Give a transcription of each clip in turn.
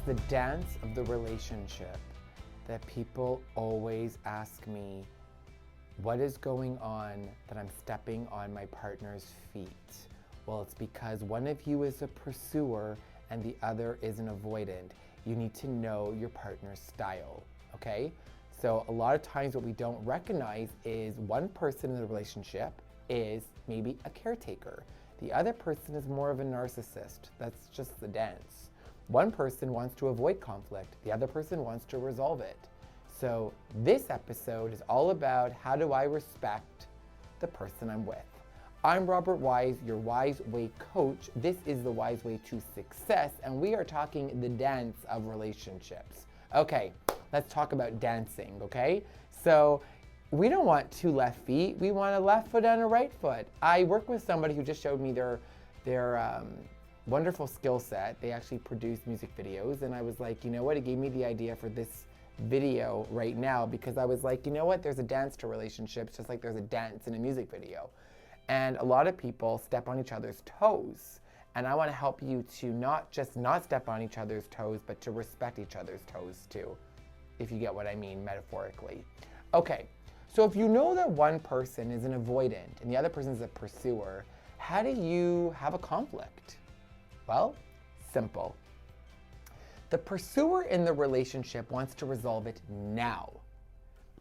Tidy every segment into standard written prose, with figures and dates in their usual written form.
the dance of the relationship that people always ask me, what is going on that I'm stepping on my partner's feet? Well, it's because one of you is a pursuer and the other is an avoidant. You need to know your partner's style, okay? So a lot of times what we don't recognize is one person in the relationship is maybe a caretaker. The other person is more of a narcissist. That's just the dance. One person wants to avoid conflict. The other person wants to resolve it. So this episode is all about how do I respect the person I'm with. I'm Robert Wise, your Wise Way coach. This is the Wise Way to Success, and we are talking the dance of relationships. Okay, let's talk about dancing, okay? So we don't want two left feet. We want a left foot and a right foot. I work with somebody who just showed me their wonderful skill set. They actually produce music videos, and I was like, you know what? It gave me the idea for this video right now because I was like, you know what? There's a dance to relationships just like there's a dance in a music video. And a lot of people step on each other's toes. And I want to help you to not just not step on each other's toes, but to respect each other's toes too, if you get what I mean metaphorically. Okay, so if you know that one person is an avoidant and the other person is a pursuer, how do you have a conflict? Well, simple. The pursuer in the relationship wants to resolve it now.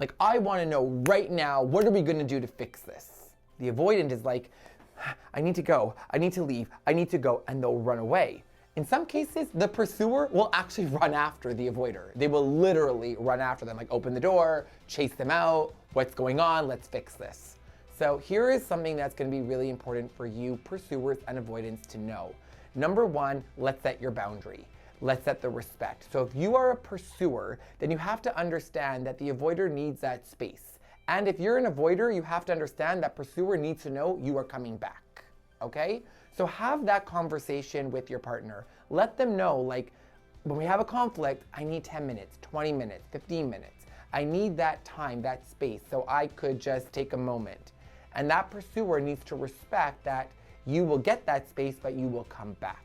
Like, I want to know right now, what are we going to do to fix this? The avoidant is like, I need to go, I need to leave, I need to go, and they'll run away. In some cases, the pursuer will actually run after the avoider. They will literally run after them, like open the door, chase them out, what's going on, let's fix this. So here is something that's going to be really important for you pursuers and avoidants to know. Number one, let's set your boundary. Let's set the respect. So if you are a pursuer, then you have to understand that the avoider needs that space. And if you're an avoider, you have to understand that pursuer needs to know you are coming back, okay? So have that conversation with your partner. Let them know, like, when we have a conflict, I need 10 minutes, 20 minutes, 15 minutes. I need that time, that space, so I could just take a moment. And that pursuer needs to respect that you will get that space, but you will come back.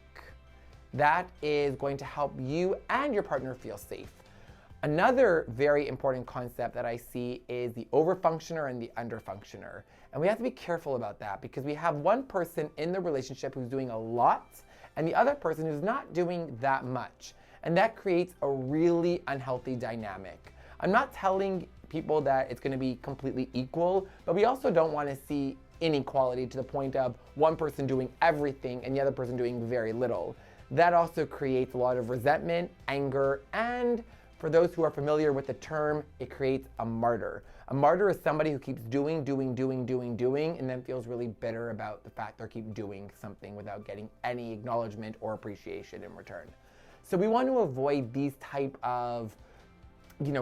That is going to help you and your partner feel safe. Another very important concept that I see is the overfunctioner and the underfunctioner. And we have to be careful about that because we have one person in the relationship who's doing a lot and the other person who's not doing that much. And that creates a really unhealthy dynamic. I'm not telling people that it's going to be completely equal, but we also don't want to see inequality to the point of one person doing everything and the other person doing very little. That also creates a lot of resentment, anger, and for those who are familiar with the term, it creates a martyr. A martyr is somebody who keeps doing, and then feels really bitter about the fact they keep doing something without getting any acknowledgement or appreciation in return. So we want to avoid these type of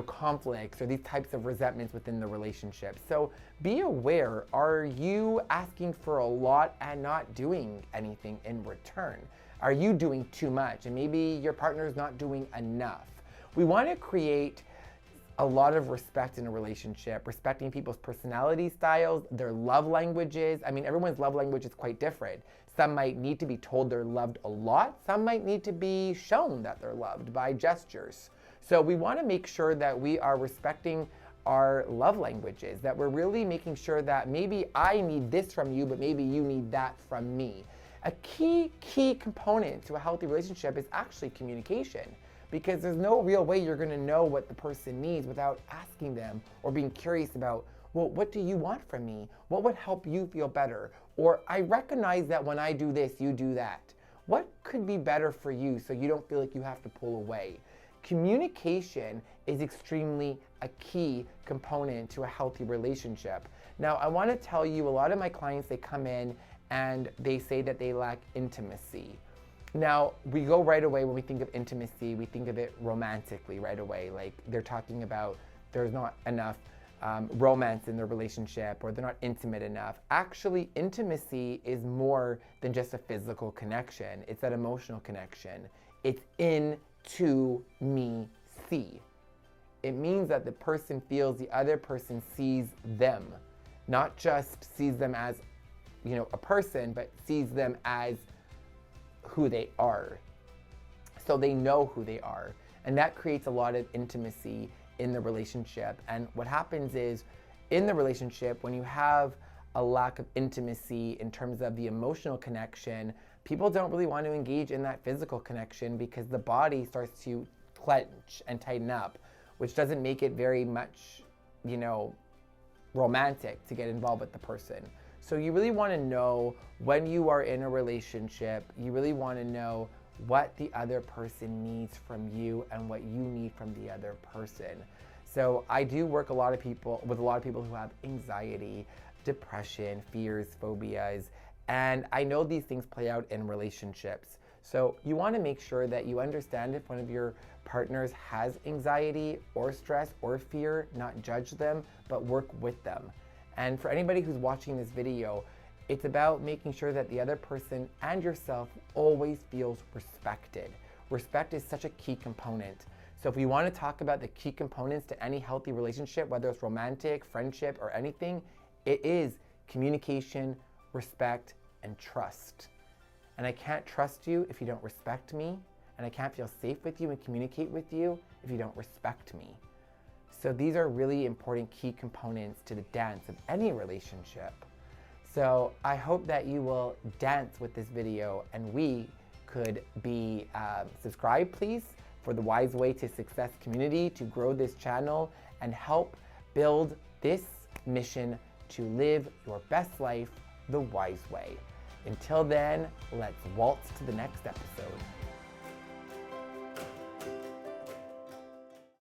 conflicts or these types of resentments within the relationship. So be aware, are you asking for a lot and not doing anything in return? Are you doing too much and maybe your partner's not doing enough? We want to create a lot of respect in a relationship, respecting people's personality styles, their love languages. I mean, everyone's love language is quite different. Some might need to be told they're loved a lot. Some might need to be shown that they're loved by gestures. So we want to make sure that we are respecting our love languages, that we're really making sure that maybe I need this from you, but maybe you need that from me. A key component to a healthy relationship is actually communication. Because there's no real way you're going to know what the person needs without asking them or being curious about, well, what do you want from me? What would help you feel better? Or I recognize that when I do this, you do that. What could be better for you so you don't feel like you have to pull away? Communication is extremely a key component to a healthy relationship. Now, I want to tell you, a lot of my clients, they come in and they say that they lack intimacy. Now, we go right away when we think of intimacy, we think of it romantically right away. Like they're talking about there's not enough romance in their relationship or they're not intimate enough. Actually, intimacy is more than just a physical connection. It's that emotional connection. It's into me see. It means that the person feels the other person sees them, not just sees them as, a person, but sees them as who they are. so they know who they are. And that creates a lot of intimacy in the relationship. And what happens is, in the relationship, when you have a lack of intimacy in terms of the emotional connection, people don't really want to engage in that physical connection because the body starts to clench and tighten up, which doesn't make it very much, romantic to get involved with the person. So you really want to know, when you are in a relationship, you really want to know what the other person needs from you and what you need from the other person. So I do work with a lot of people who have anxiety, depression, fears, phobias, and I know these things play out in relationships. So you want to make sure that you understand if one of your partners has anxiety or stress or fear, not judge them, but work with them. And for anybody who's watching this video, it's about making sure that the other person and yourself always feels respected. Respect is such a key component. So if we want to talk about the key components to any healthy relationship, whether it's romantic, friendship, or anything, it is communication, respect, and trust. And I can't trust you if you don't respect me, and I can't feel safe with you and communicate with you if you don't respect me. So these are really important key components to the dance of any relationship. So I hope that you will dance with this video, and we could be subscribed, please, for the Wise Way to Success community, to grow this channel and help build this mission to live your best life the wise way. Until then, let's waltz to the next episode.